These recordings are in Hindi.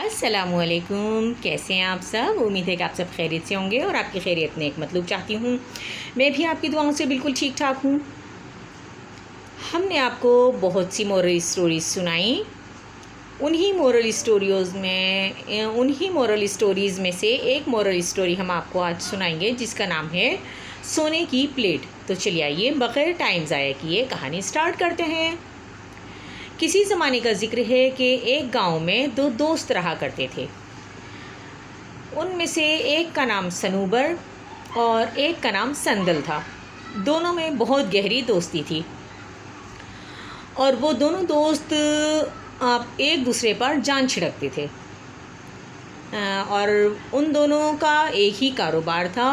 अस्सलामुअलैकुम, कैसे हैं आप सब। उम्मीद है कि आप सब खैरियत से होंगे और आपकी खैरियत नेक मतलब चाहती हूँ। मैं भी आपकी दुआओं से बिल्कुल ठीक ठाक हूँ। हमने आपको बहुत सी मोरल स्टोरीज़ सुनाई। उन्हीं मोरल स्टोरीज़ में से एक मोरल स्टोरी हम आपको आज सुनाएंगे जिसका नाम है सोने की प्लेट। तो चलिए आइए बग़ैर टाइम ज़ाया किए कहानी स्टार्ट करते हैं। किसी ज़माने का जिक्र है कि एक गांव में दो दोस्त रहा करते थे। उनमें से एक का नाम सनूबर और एक का नाम संदल था। दोनों में बहुत गहरी दोस्ती थी और वो दोनों दोस्त आप एक दूसरे पर जान छिड़कते थे। और उन दोनों का एक ही कारोबार था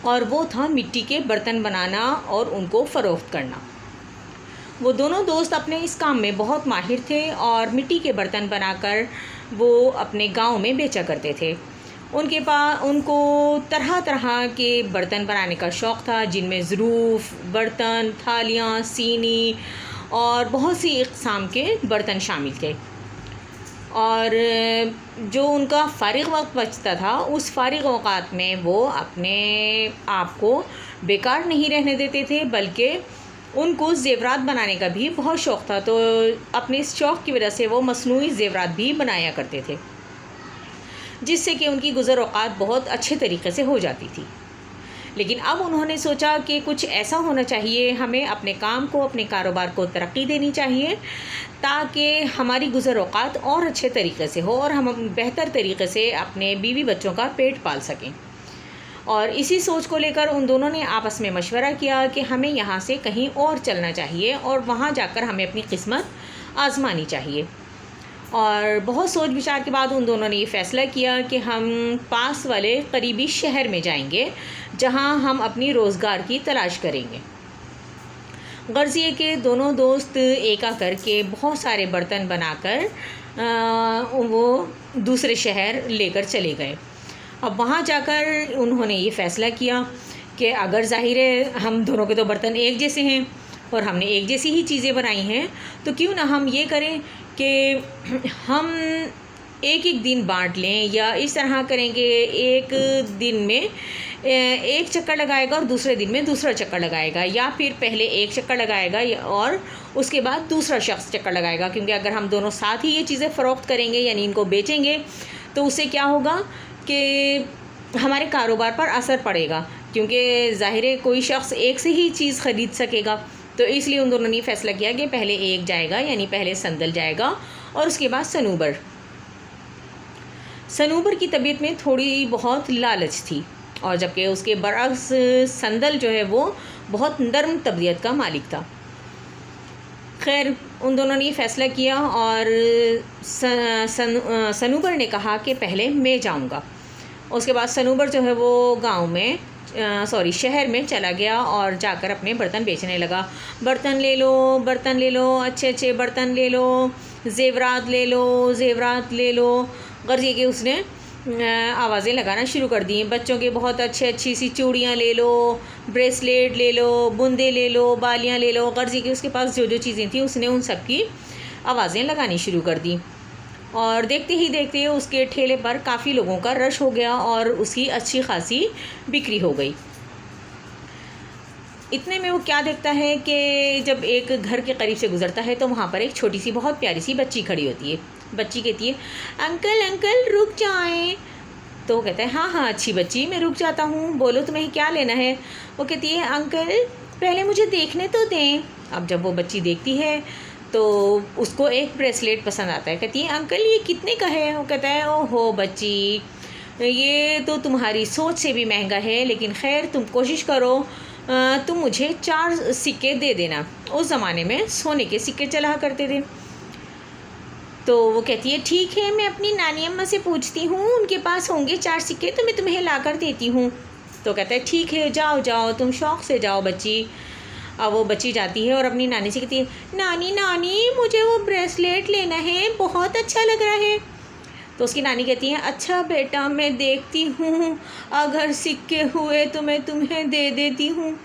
और वो था मिट्टी के बर्तन बनाना और उनको फ़रोख्त करना। वो दोनों दोस्त अपने इस काम में बहुत माहिर थे और मिट्टी के बर्तन बनाकर वो अपने गांव में बेचा करते थे। उनको तरह तरह के बर्तन बनाने का शौक़ था, जिनमें ज़रूफ़, बर्तन, थालियाँ, सीनी और बहुत सी इक़साम के बर्तन शामिल थे। और जो उनका फ़ारिग़ वक्त बचता था, उस फ़ारिग़ औक़ात में वो अपने आप को बेकार नहीं रहने देते थे, बल्कि उनको ज़ेवरात बनाने का भी बहुत शौक़ था। तो अपने इस शौक़ की वजह से वो मसनूई ज़ेवरात भी बनाया करते थे, जिससे कि उनकी गुज़र औक़ात बहुत अच्छे तरीक़े से हो जाती थी। लेकिन अब उन्होंने सोचा कि कुछ ऐसा होना चाहिए, हमें अपने काम को, अपने कारोबार को तरक्की देनी चाहिए ताकि हमारी गुज़र औक़ात और अच्छे तरीक़े से हो और हम बेहतर तरीक़े से अपने बीवी बच्चों का पेट पाल सकें। और इसी सोच को लेकर उन दोनों ने आपस में मशवरा किया कि हमें यहाँ से कहीं और चलना चाहिए और वहाँ जाकर हमें अपनी किस्मत आज़मानी चाहिए। और बहुत सोच विचार के बाद उन दोनों ने ये फ़ैसला किया कि हम पास वाले करीबी शहर में जाएंगे, जहाँ हम अपनी रोज़गार की तलाश करेंगे। गर्ज़ ये कि दोनों दोस्त एका करके बहुत सारे बर्तन बनाकर वो दूसरे शहर लेकर चले गए। अब वहाँ जाकर उन्होंने ये फ़ैसला किया कि अगर ज़ाहिर है हम दोनों के तो बर्तन एक जैसे हैं और हमने एक जैसी ही चीज़ें बनाई हैं, तो क्यों ना हम ये करें कि हम एक एक दिन बांट लें, या इस तरह करेंगे एक दिन में एक चक्कर लगाएगा और दूसरे दिन में दूसरा चक्कर लगाएगा, या फिर पहले एक चक्कर लगाएगा और उसके बाद दूसरा शख्स चक्कर लगाएगा। क्योंकि अगर हम दोनों साथ ही ये चीज़ें फ़रोख्त करेंगे यानी इनको बेचेंगे, तो उससे क्या होगा कि हमारे कारोबार पर असर पड़ेगा, क्योंकि ज़ाहिर है कोई शख्स एक से ही चीज़ ख़रीद सकेगा। तो इसलिए उन दोनों ने फ़ैसला किया कि पहले एक जाएगा, यानी पहले संदल जाएगा और उसके बाद सनूबर। सनूबर की तबीयत में थोड़ी बहुत लालच थी, और जबकि उसके बरअक्स संदल जो है वो बहुत नर्म तबीयत का मालिक था। खैर, उन दोनों ने ये फ़ैसला किया और सनूबर ने कहा कि पहले मैं जाऊंगा। उसके बाद सनूबर जो है वो शहर में चला गया और जाकर अपने बर्तन बेचने लगा। बर्तन ले लो, अच्छे अच्छे बर्तन ले लो, ज़ेवरात ले लो। गर्ज़ ये कि उसने आवाज़ें लगाना शुरू कर दी। बच्चों के बहुत अच्छी सी चूड़ियाँ ले लो, ब्रेसलेट ले लो, बूंदे ले लो, बालियाँ ले लो। गर्ज़ ये कि उसके पास जो जो चीज़ें थी उसने उन सब की आवाज़ें लगानी शुरू कर दी। और देखते ही देखते उसके ठेले पर काफ़ी लोगों का रश हो गया और उसकी अच्छी खासी बिक्री हो गई। इतने में वो क्या देखता है कि जब एक घर के करीब से गुज़रता है तो वहाँ पर एक छोटी सी बहुत प्यारी सी बच्ची खड़ी होती है। बच्ची कहती है, अंकल रुक जाएं। तो वो कहता है, हाँ अच्छी बच्ची, मैं रुक जाता हूँ, बोलो तुम्हें क्या लेना है। वो कहती है, अंकल पहले मुझे देखने तो दें। अब जब वो बच्ची देखती है तो उसको एक ब्रेसलेट पसंद आता है। कहती है, अंकल ये कितने का है। वो कहता है, ओहो बच्ची, ये तो तुम्हारी सोच से भी महंगा है, लेकिन खैर तुम कोशिश करो, तुम मुझे 4 सिक्के दे देना। उस ज़माने में सोने के सिक्के चला करते थे। तो वो कहती है, ठीक है, मैं अपनी नानी अम्मा से पूछती हूँ, उनके पास होंगे 4 सिक्के तो मैं तुम्हें ला कर देती हूँ। तो कहता है, ठीक है, जाओ तुम शौक़ से जाओ बच्ची। अब वो बच्ची जाती है और अपनी नानी से कहती है, नानी मुझे वो ब्रेसलेट लेना है, बहुत अच्छा लग रहा है। तो उसकी नानी कहती है, अच्छा बेटा, मैं देखती हूँ, अगर सिक्के हुए तो मैं तुम्हें दे देती हूँ।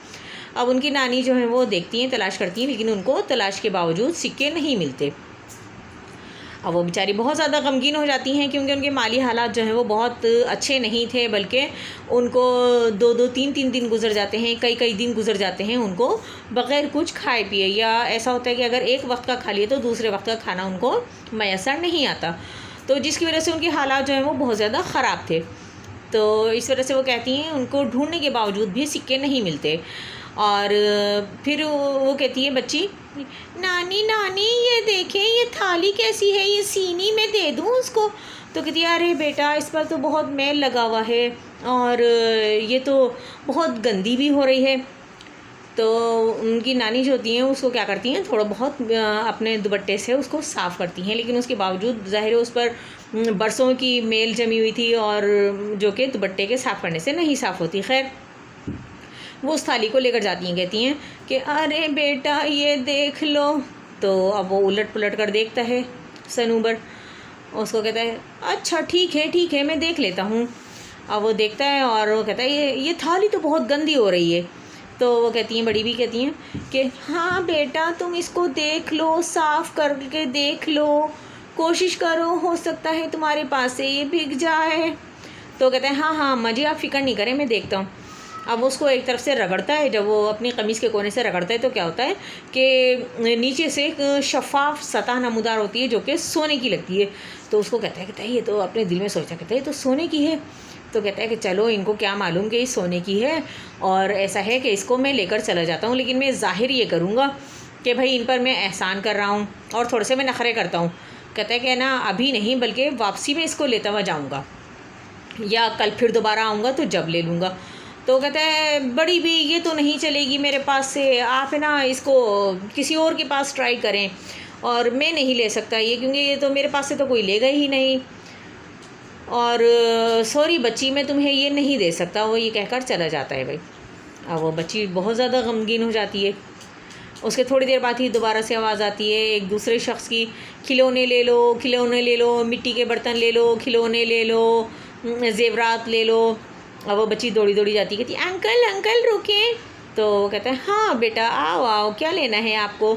अब उनकी नानी जो है वो देखती हैं, तलाश करती हैं, लेकिन उनको तलाश के बावजूद सिक्के नहीं मिलते। अब वो बेचारी बहुत ज़्यादा गमगीन हो जाती हैं क्योंकि उनके माली हालात जो हैं वो बहुत अच्छे नहीं थे, बल्कि उनको 2-2 3-3 दिन गुजर जाते हैं, कई दिन गुजर जाते हैं उनको बग़ैर कुछ खाए पिए, या ऐसा होता है कि अगर एक वक्त का खा लिए तो दूसरे वक्त का खाना उनको मैसर नहीं आता, तो जिसकी वजह से उनके हालात जो हैं वो बहुत ज़्यादा ख़राब थे। तो इस वजह से वो कहती हैं उनको ढूंढने के बावजूद भी सिक्के नहीं मिलते। और फिर वो कहती है बच्ची, नानी नानी ये देखें ये थाली कैसी है, ये सीनी में दे दूँ उसको। तो कहती है अरे बेटा इस पर तो बहुत मैल लगा हुआ है और ये तो बहुत गंदी भी हो रही है। तो उनकी नानी जो होती हैं उसको क्या करती हैं, थोड़ा बहुत अपने दुपट्टे से उसको साफ़ करती हैं, लेकिन उसके बावजूद ज़ाहिर है उस पर बरसों की मेल जमी हुई थी और जो कि दुपट्टे के साफ़ करने से नहीं साफ़ होती। खैर वो उस थाली को लेकर जाती हैं, कहती हैं कि अरे बेटा ये देख लो। तो अब वो उलट पुलट कर देखता है सनूबर, उसको कहता है अच्छा ठीक है मैं देख लेता हूँ। अब वो देखता है और वो कहता है ये थाली तो बहुत गंदी हो रही है। तो वो कहती हैं, बड़ी भी कहती हैं कि हाँ बेटा तुम इसको देख लो, साफ़ करके देख लो, कोशिश करो, हो सकता है तुम्हारे पास से ये भीग जाए। तो कहता है हाँ अम्मा जी आप फ़िक्र नहीं करें, मैं देखता हूँ। अब उसको एक तरफ से रगड़ता है, जब वो अपनी कमीज़ के कोने से रगड़ता है तो क्या होता है कि नीचे से एक शफ़ाफ़ सतह नमूदार होती है जो कि सोने की लगती है। तो उसको कहता है ये तो अपने दिल में सोचा, कहता है ये तो सोने की है। तो कहता है कि चलो इनको क्या मालूम कि ये सोने की है, और ऐसा है कि इसको मैं लेकर चला जाता हूँ, लेकिन मैं ज़ाहिर ये करूँगा कि भाई इन पर मैं एहसान कर रहा हूँ और थोड़े से मैं नखरे करता हूँ। कहता है कि ना अभी नहीं, बल्कि वापसी में इसको लेता हुआ जाऊँगा, या कल फिर दोबारा आऊँगा तो जब ले लूँगा। तो कहता है बड़ी भी ये तो नहीं चलेगी मेरे पास से, आप है ना इसको किसी और के पास ट्राई करें, और मैं नहीं ले सकता ये, क्योंकि ये तो मेरे पास से तो कोई लेगा ही नहीं, और सॉरी बच्ची मैं तुम्हें ये नहीं दे सकता। वो ये कहकर चला जाता है भाई। अब वो बच्ची बहुत ज़्यादा गमगीन हो जाती है। उसके थोड़ी देर बाद ही दोबारा से आवाज़ आती है एक दूसरे शख्स की, खिलौने ले लो, मिट्टी के बर्तन ले लो, खिलौने ले लो, जेवरात ले लो। अब वो बच्ची दौड़ी जाती, कहती अंकल रुकें। तो वो कहता है हाँ बेटा आओ क्या लेना है आपको।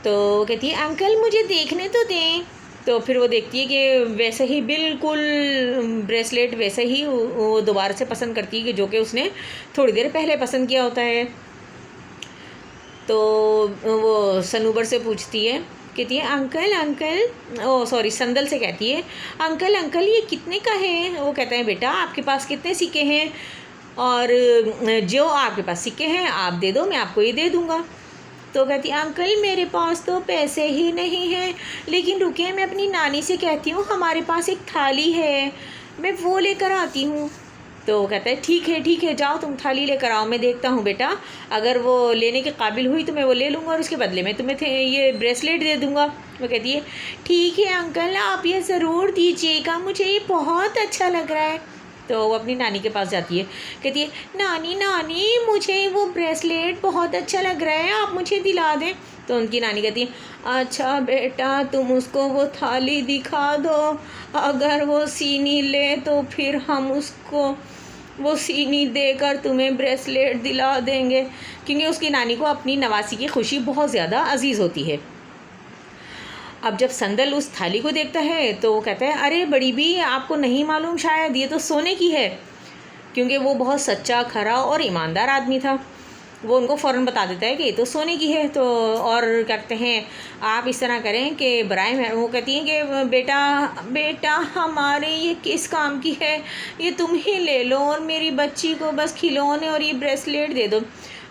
तो कहती है अंकल मुझे देखने तो दें। तो फिर वो देखती है कि वैसे ही बिल्कुल ब्रेसलेट वैसे ही वो दोबारा से पसंद करती है कि जो कि उसने थोड़ी देर पहले पसंद किया होता है। तो वो सनूबर से पूछती है, कहती है अंकल संदल से कहती है अंकल ये कितने का है। वो कहता है बेटा आपके पास कितने सिक्के हैं, और जो आपके पास सिक्के हैं आप दे दो, मैं आपको ये दे दूँगा। तो कहती है अंकल मेरे पास तो पैसे ही नहीं हैं, लेकिन रुकिए मैं अपनी नानी से कहती हूँ हमारे पास एक थाली है, मैं वो लेकर आती हूँ। तो कहता है ठीक है जाओ तुम थाली लेकर आओ, मैं देखता हूँ बेटा, अगर वो लेने के काबिल हुई तो मैं वो ले लूँगा और उसके बदले में तुम्हें ये ब्रेसलेट दे दूँगा। वो कहती है ठीक है अंकल आप ये ज़रूर दीजिएगा, मुझे ये बहुत अच्छा लग रहा है। तो वो अपनी नानी के पास जाती है, कहती है नानी मुझे वो ब्रेसलेट बहुत अच्छा लग रहा है, आप मुझे दिला दें। तो उनकी नानी कहती है अच्छा बेटा तुम उसको वो थाली दिखा दो, अगर वो सीनी ले तो फिर हम उसको वो सीनी देकर तुम्हें ब्रेसलेट दिला देंगे, क्योंकि उसकी नानी को अपनी नवासी की खुशी बहुत ज़्यादा अजीज़ होती है। अब जब संदल उस थाली को देखता है तो वो कहता है अरे बड़ी भी आपको नहीं मालूम शायद ये तो सोने की है, क्योंकि वो बहुत सच्चा खरा और ईमानदार आदमी था। वो उनको फ़ौरन बता देता है कि ये तो सोने की है। तो और कहते हैं आप इस तरह करें कि बराए, वो कहती हैं कि बेटा हमारे ये किस काम की है, ये तुम ही ले लो और मेरी बच्ची को बस खिलौने और ये ब्रेसलेट दे दो।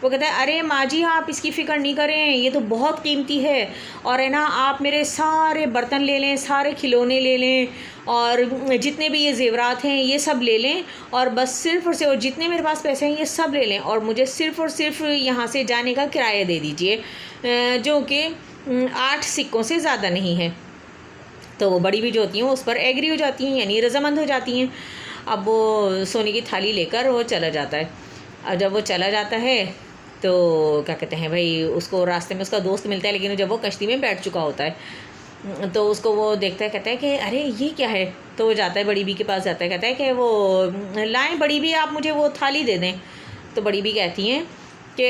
वो कहता है अरे माँ जी आप इसकी फ़िक्र नहीं करें, ये तो बहुत कीमती है, और है ना आप मेरे सारे बर्तन ले लें, सारे खिलौने ले लें, और जितने भी ये ज़ेवरात हैं ये सब ले लें, और बस सिर्फ़ और सिर्फ और जितने मेरे पास पैसे हैं ये सब ले लें, और मुझे सिर्फ़ और सिर्फ यहाँ से जाने का किराया दे दीजिए, जो कि 8 सिक्कों से ज़्यादा नहीं है। तो वो बड़ी भी जो होती हैं उस पर एग्री हो जाती हैं, यानी रज़ामंद हो जाती हैं। अब वो सोने की थाली लेकर वो चला जाता है। और जब वो चला जाता है तो क्या कहते हैं भाई, उसको रास्ते में उसका दोस्त मिलता है, लेकिन जब वो कश्ती में बैठ चुका होता है तो उसको वो देखता है, कहता है कि अरे ये क्या है। तो वो जाता है बड़ी बी के पास जाता है, कहता है कि वो लाएं बड़ी बी आप मुझे वो थाली दे दें। तो बड़ी बी कहती हैं कि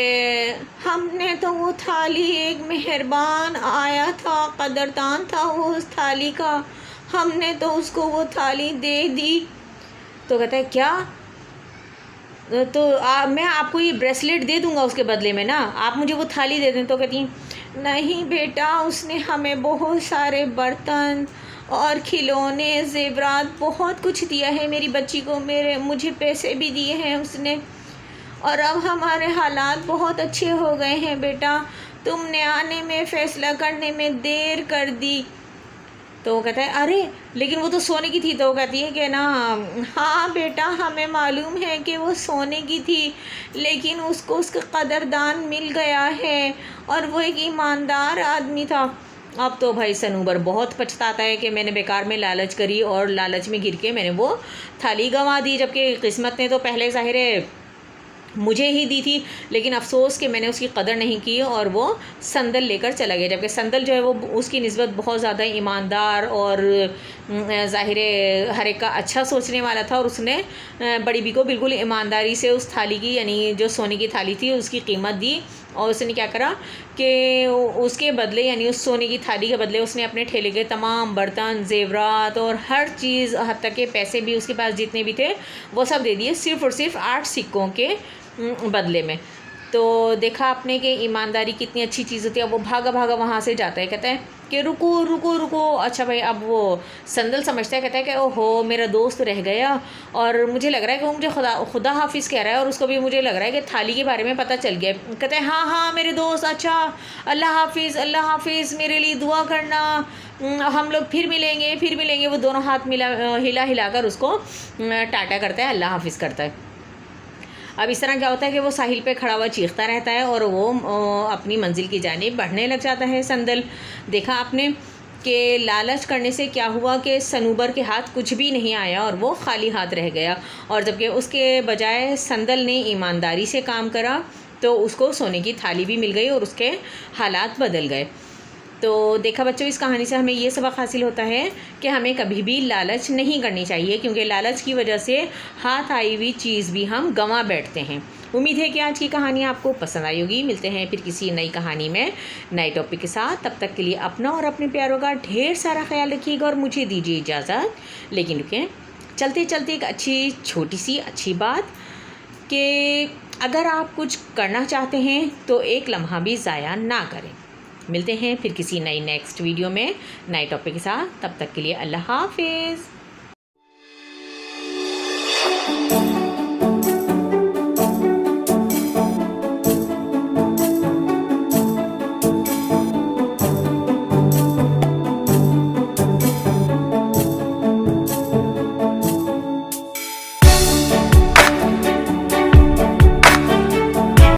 हमने तो वो थाली, एक मेहरबान आया था, कदरदान था वो उस थाली का, हमने तो उसको वो थाली दे दी। तो कहता है क्या? तो मैं आपको ये ब्रेसलेट दे दूंगा उसके बदले में ना, आप मुझे वो थाली दे दें। तो कहती हैं नहीं बेटा, उसने हमें बहुत सारे बर्तन और खिलौने, ज़ेवरात, बहुत कुछ दिया है मेरी बच्ची को, मुझे पैसे भी दिए हैं उसने, और अब हमारे हालात बहुत अच्छे हो गए हैं बेटा, तुमने आने में, फ़ैसला करने में देर कर दी। तो वो कहता है अरे लेकिन वो तो सोने की थी। तो वो कहती है कि ना हाँ बेटा, हमें मालूम है कि वो सोने की थी, लेकिन उसको उसका कदरदान मिल गया है और वो एक ईमानदार आदमी था। अब तो भाई सनूबर बहुत पछताता है कि मैंने बेकार में लालच करी और लालच में गिर के मैंने वो थाली गंवा दी, जबकि किस्मत ने तो पहले ज़ाहिर है मुझे ही दी थी, लेकिन अफसोस कि मैंने उसकी कदर नहीं की और वो संदल लेकर चला गया, जबकि संदल जो है वो उसकी निस्बत बहुत ज़्यादा ईमानदार और ज़ाहिर हर एक का अच्छा सोचने वाला था, और उसने बड़ी बी को बिल्कुल ईमानदारी से उस थाली की, यानी जो सोने की थाली थी, उसकी कीमत दी। और उसने क्या करा कि उसके बदले, यानी उस सोने की थाली के बदले उसने अपने ठेले के तमाम बर्तन, ज़ेवरात और हर चीज़, हत्ता के पैसे भी उसके पास जितने भी थे वो सब दे दिए, सिर्फ़ और सिर्फ 8 सिक्कों के बदले में। तो देखा आपने कि ईमानदारी कितनी अच्छी चीज़ होती है। वो भागा भागा वहाँ से जाता है, कहता है कि रुको रुको रुको। अच्छा भाई, अब वो संदल समझता है, कहता है कि ओहो मेरा दोस्त रह गया, और मुझे लग रहा है कि वो मुझे खुदा हाफिज़ कह रहा है, और उसको भी मुझे लग रहा है कि थाली के बारे में पता चल गया। कहता है हाँ हाँ मेरे दोस्त, अच्छा अल्लाह हाफिज़, मेरे लिए दुआ करना, हम लोग फिर मिलेंगे। वो दोनों हाथ हिला हिलाकर उसको टाटा करता है, अल्लाह हाफिज़ करता है। अब इस तरह क्या होता है कि वो साहिल पे खड़ा हुआ चीखता रहता है और वो अपनी मंजिल की जानिब बढ़ने लग जाता है संदल। देखा आपने कि लालच करने से क्या हुआ कि सनूबर के हाथ कुछ भी नहीं आया और वो खाली हाथ रह गया, और जबकि उसके बजाय संदल ने ईमानदारी से काम करा तो उसको सोने की थाली भी मिल गई और उसके हालात बदल गए। तो देखा बच्चों, इस कहानी से हमें ये सबक हासिल होता है कि हमें कभी भी लालच नहीं करनी चाहिए, क्योंकि लालच की वजह से हाथ आई हुई चीज़ भी हम गंवा बैठते हैं। उम्मीद है कि आज की कहानी आपको पसंद आई होगी। मिलते हैं फिर किसी नई कहानी में नए टॉपिक के साथ। तब तक के लिए अपना और अपने प्यारों का ढेर सारा ख्याल रखिएगा और मुझे दीजिए इजाज़त। लेकिन रुकें, चलते चलते एक छोटी सी अच्छी बात कि अगर आप कुछ करना चाहते हैं तो एक लम्हा भी ज़ाया ना करें। मिलते हैं फिर किसी नेक्स्ट वीडियो में नए टॉपिक के साथ। तब तक के लिए अल्लाह हाफिज़।